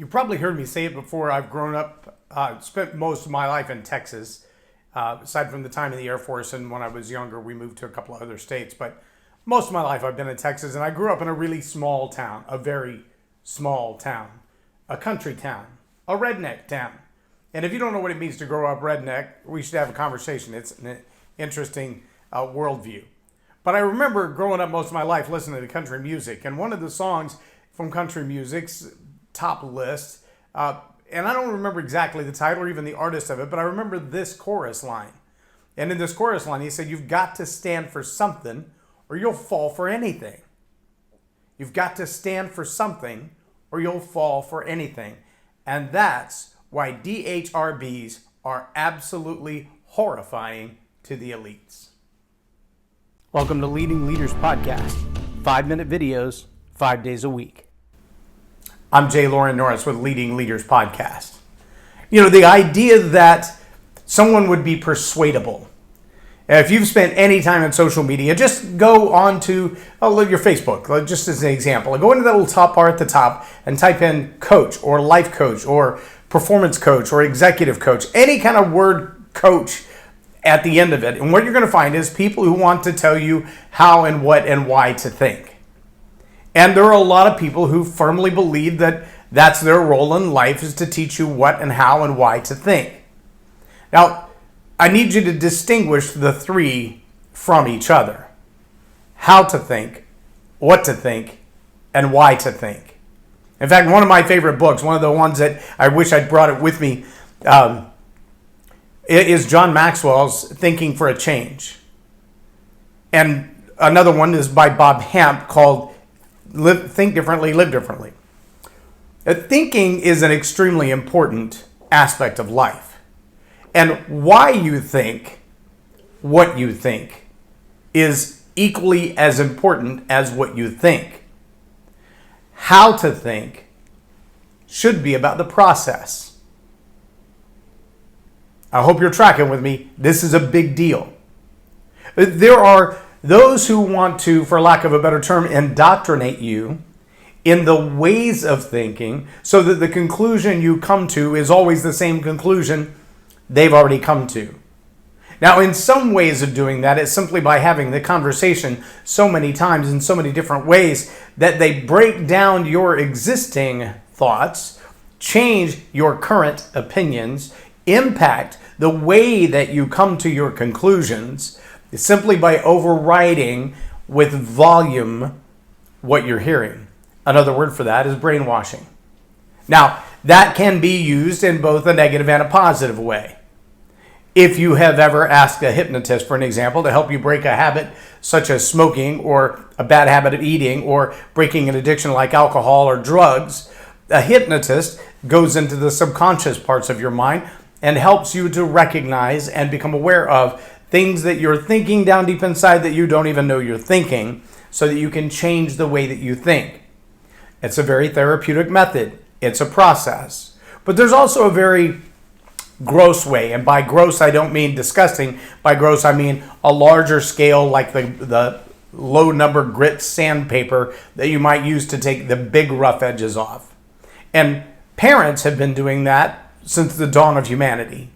You've probably heard me say it before. I've grown up, spent most of my life in Texas, aside from the time in the Air Force, and when I was younger, we moved to a couple of other states. But most of my life, I've been in Texas, and I grew up in a really small town, a very small town, a country town, a redneck town. And if you don't know what it means to grow up redneck, we should have a conversation. It's an interesting worldview. But I remember growing up most of my life listening to country music, and one of the songs from country music's top list, and I don't remember exactly the title or even the artist of it, but I remember this chorus line. And in this chorus line, he said, "You've got to stand for something or you'll fall for anything." You've got to stand for something or you'll fall for anything. And that's why DHRBs are absolutely horrifying to the elites. Welcome to Leading Leaders Podcast. 5-minute videos, 5 days a week. I'm J Loren Norris with Leading Leaders Podcast. You know, the idea that someone would be persuadable. If you've spent any time on social media, just go on to your Facebook, just as an example. Go into that little top bar at the top and type in coach or life coach or performance coach or executive coach, any kind of word coach at the end of it. And what you're going to find is people who want to tell you how and what and why to think. And there are a lot of people who firmly believe that that's their role in life, is to teach you what and how and why to think. Now, I need you to distinguish the three from each other. How to think, what to think, and why to think. In fact, one of my favorite books, one of the ones that I wish I'd brought it with me, is John Maxwell's Thinking for a Change. And another one is by Bob Hamp called Think Differently, Live Differently. Thinking is an extremely important aspect of life. And why you think what you think is equally as important as what you think. How to think should be about the process. I hope you're tracking with me. This is a big deal. There are those who want to, for lack of a better term, indoctrinate you in the ways of thinking so that the conclusion you come to is always the same conclusion they've already come to. Now, in some ways of doing that, it's simply by having the conversation so many times in so many different ways that they break down your existing thoughts, change your current opinions, impact the way that you come to your conclusions, simply by overriding with volume what you're hearing. Another word for that is brainwashing. Now, that can be used in both a negative and a positive way. If you have ever asked a hypnotist, for an example, to help you break a habit such as smoking or a bad habit of eating or breaking an addiction like alcohol or drugs, a hypnotist goes into the subconscious parts of your mind and helps you to recognize and become aware of things that you're thinking down deep inside that you don't even know you're thinking, so that you can change the way that you think. It's a very therapeutic method. It's a process. But there's also a very gross way, and by gross I don't mean disgusting. By gross I mean a larger scale, like the low number grit sandpaper that you might use to take the big rough edges off. And parents have been doing that since the dawn of humanity.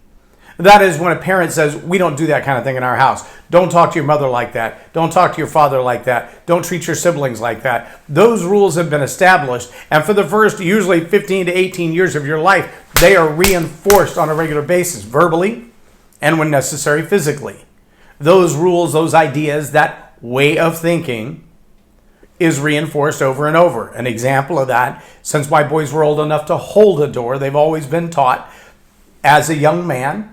That is when a parent says, "We don't do that kind of thing in our house. Don't talk to your mother like that. Don't talk to your father like that. Don't treat your siblings like that." Those rules have been established, and for the first usually 15 to 18 years of your life, they are reinforced on a regular basis, verbally and when necessary, physically. Those rules, those ideas, that way of thinking is reinforced over and over. An example of that, since my boys were old enough to hold a door, they've always been taught, as a young man,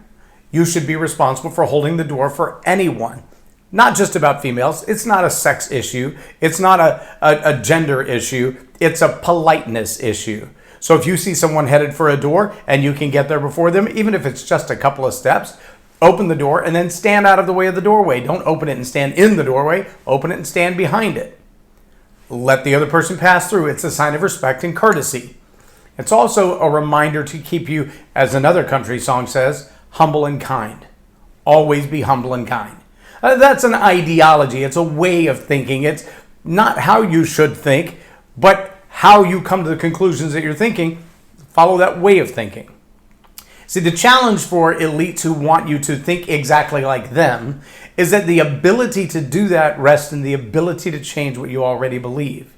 you should be responsible for holding the door for anyone. Not just about females. It's not a sex issue. It's not a gender issue. It's a politeness issue. So if you see someone headed for a door and you can get there before them, even if it's just a couple of steps, open the door and then stand out of the way of the doorway. Don't open it and stand in the doorway. Open it and stand behind it. Let the other person pass through. It's a sign of respect and courtesy. It's also a reminder to keep you, as another country song says, humble and kind. Always be humble and kind. That's an ideology. It's a way of thinking. It's not how you should think, but how you come to the conclusions that you're thinking follow that way of thinking. See, the challenge for elites who want you to think exactly like them is that the ability to do that rests in the ability to change what you already believe.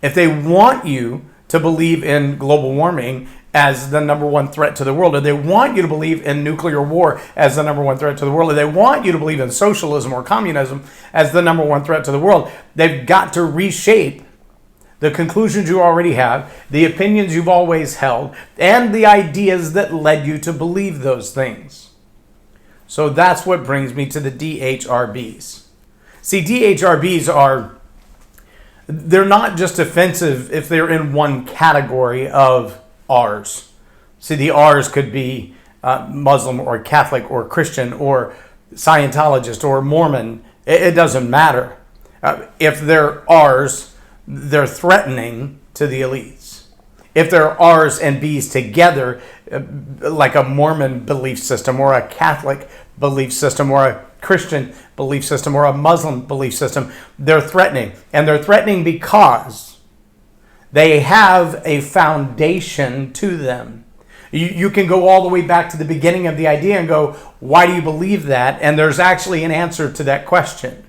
If they want you to believe in global warming as the number one threat to the world, or they want you to believe in nuclear war as the number one threat to the world, or they want you to believe in socialism or communism as the number one threat to the world, they've got to reshape the conclusions you already have, the opinions you've always held, and the ideas that led you to believe those things. So that's what brings me to the DHRBs. See, DHRBs they're not just offensive if they're in one category of R's. See, the R's could be Muslim or Catholic or Christian or Scientologist or Mormon. It doesn't matter. If they're R's, they're threatening to the elites. If they're R's and B's together, like a Mormon belief system or a Catholic belief system or a Christian belief system or a Muslim belief system, they're threatening. And they're threatening because they have a foundation to them. You can go all the way back to the beginning of the idea and go, why do you believe that? And there's actually an answer to that question.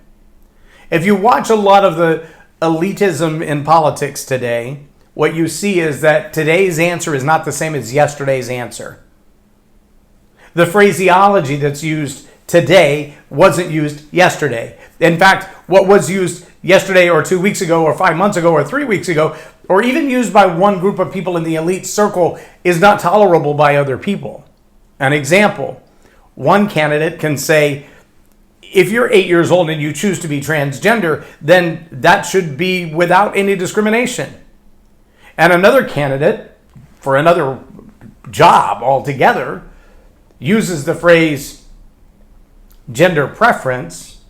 If you watch a lot of the elitism in politics today, what you see is that today's answer is not the same as yesterday's answer. The phraseology that's used today wasn't used yesterday. In fact, what was used yesterday or 2 weeks ago or 5 months ago or 3 weeks ago, or even used by one group of people in the elite circle, is not tolerable by other people. An example, one candidate can say, if you're 8 years old and you choose to be transgender, then that should be without any discrimination. And another candidate, for another job altogether, uses the phrase gender preference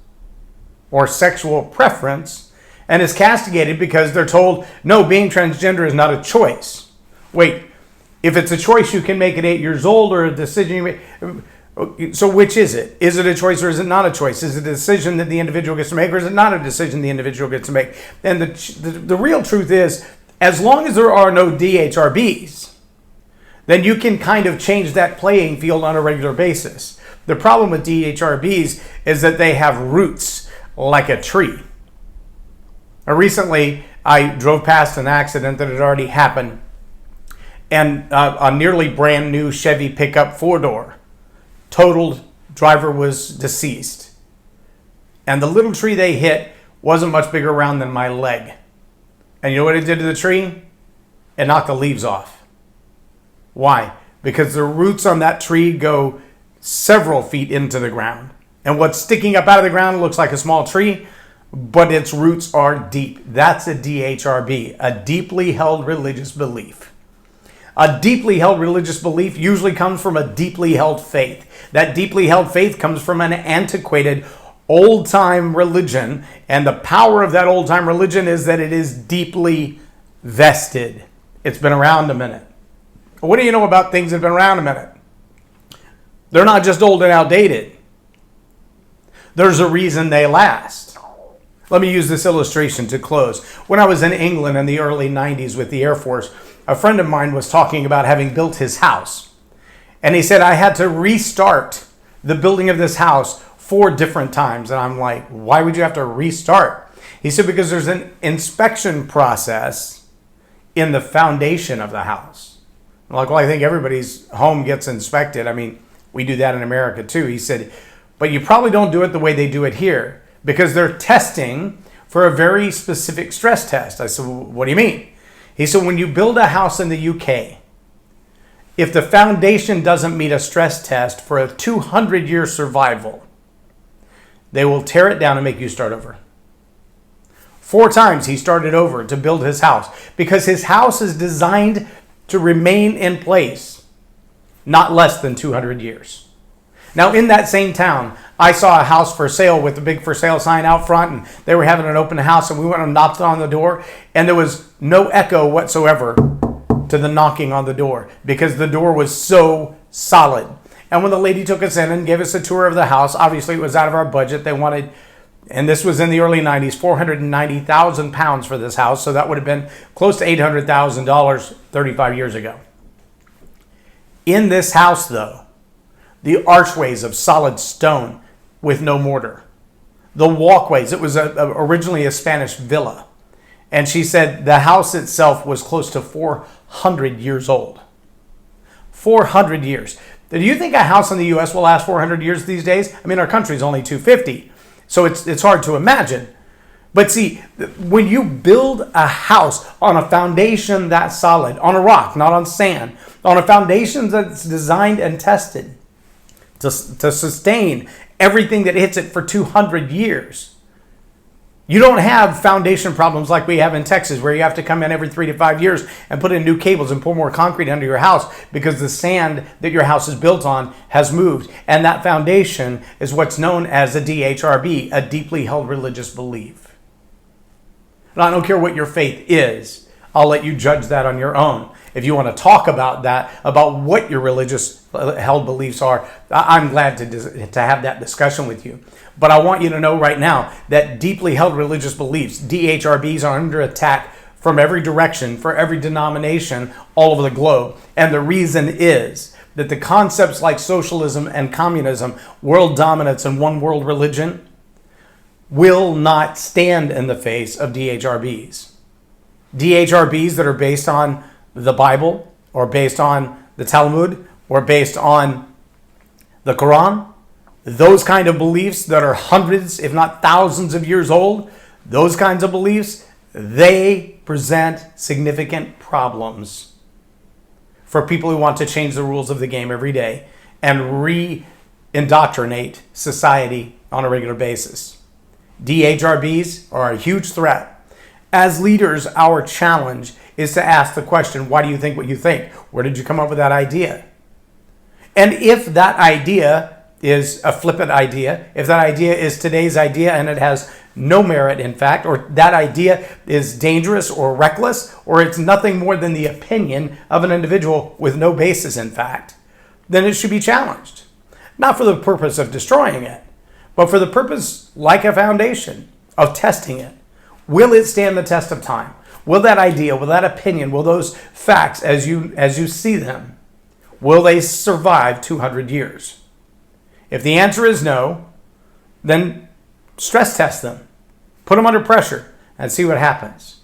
or sexual preference and is castigated because they're told, no, being transgender is not a choice. Wait, if it's a choice you can make at 8 years old or a decision you make, so which is it? Is it a choice or is it not a choice? Is it a decision that the individual gets to make or is it not a decision the individual gets to make? And the real truth is, as long as there are no DHRBs, then you can kind of change that playing field on a regular basis. The problem with DHRBs is that they have roots like a tree. Recently, I drove past an accident that had already happened, and a nearly brand new Chevy pickup 4-door. Totaled, driver was deceased. And the little tree they hit wasn't much bigger around than my leg. And you know what it did to the tree? It knocked the leaves off. Why? Because the roots on that tree go several feet into the ground. And what's sticking up out of the ground looks like a small tree, but its roots are deep. That's a DHRB, a deeply held religious belief. A deeply held religious belief usually comes from a deeply held faith. That deeply held faith comes from an antiquated, old-time religion, and the power of that old-time religion is that it is deeply vested. It's been around a minute. What do you know about things that have been around a minute? They're not just old and outdated. There's a reason they last. Let me use this illustration to close. When I was in England in the early 90s with the Air Force, a friend of mine was talking about having built his house. And he said, I had to restart the building of this house 4 different times. And I'm like, why would you have to restart? He said, because there's an inspection process in the foundation of the house. I'm like, well, I think everybody's home gets inspected. I mean, we do that in America too. He said, but you probably don't do it the way they do it here because they're testing for a very specific stress test. I said, well, what do you mean? He said, when you build a house in the UK, if the foundation doesn't meet a stress test for a 200-year survival, they will tear it down and make you start over. 4 times he started over to build his house because his house is designed to remain in place not less than 200 years. Now, in that same town, I saw a house for sale with a big for sale sign out front, and they were having an open house, and we went and knocked on the door, and there was no echo whatsoever to the knocking on the door because the door was so solid. And when the lady took us in and gave us a tour of the house, obviously it was out of our budget. They wanted and this was in the early 90s, 490,000 pounds for this house. So that would have been close to $800,000 35 years ago. In this house, though, the archways of solid stone with no mortar. The walkways, it was originally a Spanish villa. And she said the house itself was close to 400 years old. 400 years. Do you think a house in the U.S. will last 400 years these days? I mean, our country's only 250. So it's hard to imagine. But see, when you build a house on a foundation that solid, on a rock, not on sand, on a foundation that's designed and tested to sustain everything that hits it for 200 years, you don't have foundation problems like we have in Texas, where you have to come in every 3 to 5 years and put in new cables and pour more concrete under your house because the sand that your house is built on has moved. And that foundation is what's known as a DHRB, a deeply held religious belief. And I don't care what your faith is. I'll let you judge that on your own. If you want to talk about that, about what your religious held beliefs are, I'm glad to have that discussion with you. But I want you to know right now that deeply held religious beliefs, DHRBs, are under attack from every direction, for every denomination all over the globe. And the reason is that the concepts like socialism and communism, world dominance and one world religion, will not stand in the face of DHRBs. DHRBs that are based on the Bible, or based on the Talmud, or based on the Quran, those kind of beliefs that are hundreds, if not thousands of years old, those kinds of beliefs, they present significant problems for people who want to change the rules of the game every day and re-indoctrinate society on a regular basis. DHRBs are a huge threat. As leaders, our challenge is to ask the question, why do you think what you think? Where did you come up with that idea? And if that idea is a flippant idea, if that idea is today's idea and it has no merit, in fact, or that idea is dangerous or reckless, or it's nothing more than the opinion of an individual with no basis, in fact, then it should be challenged. Not for the purpose of destroying it, but for the purpose, like a foundation, of testing it. Will it stand the test of time? Will that idea, will that opinion, will those facts as you see them, will they survive 200 years? If the answer is no, then stress test them. Put them under pressure and see what happens.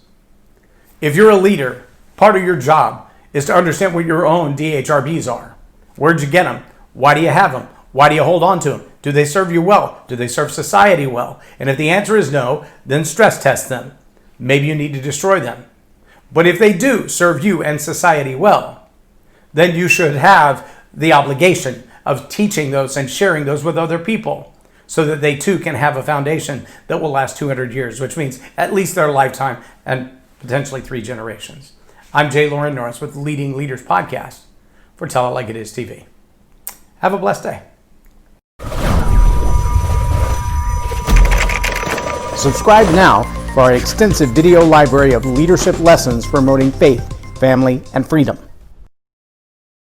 If you're a leader, part of your job is to understand what your own DHRBs are. Where'd you get them? Why do you have them? Why do you hold on to them? Do they serve you well? Do they serve society well? And if the answer is no, then stress test them. Maybe you need to destroy them. But if they do serve you and society well, then you should have the obligation of teaching those and sharing those with other people so that they too can have a foundation that will last 200 years, which means at least their lifetime and potentially 3 generations. I'm J Loren Norris with Leading Leaders Podcast for Tell It Like It Is TV. Have a blessed day. Subscribe now for our extensive video library of leadership lessons promoting faith, family, and freedom.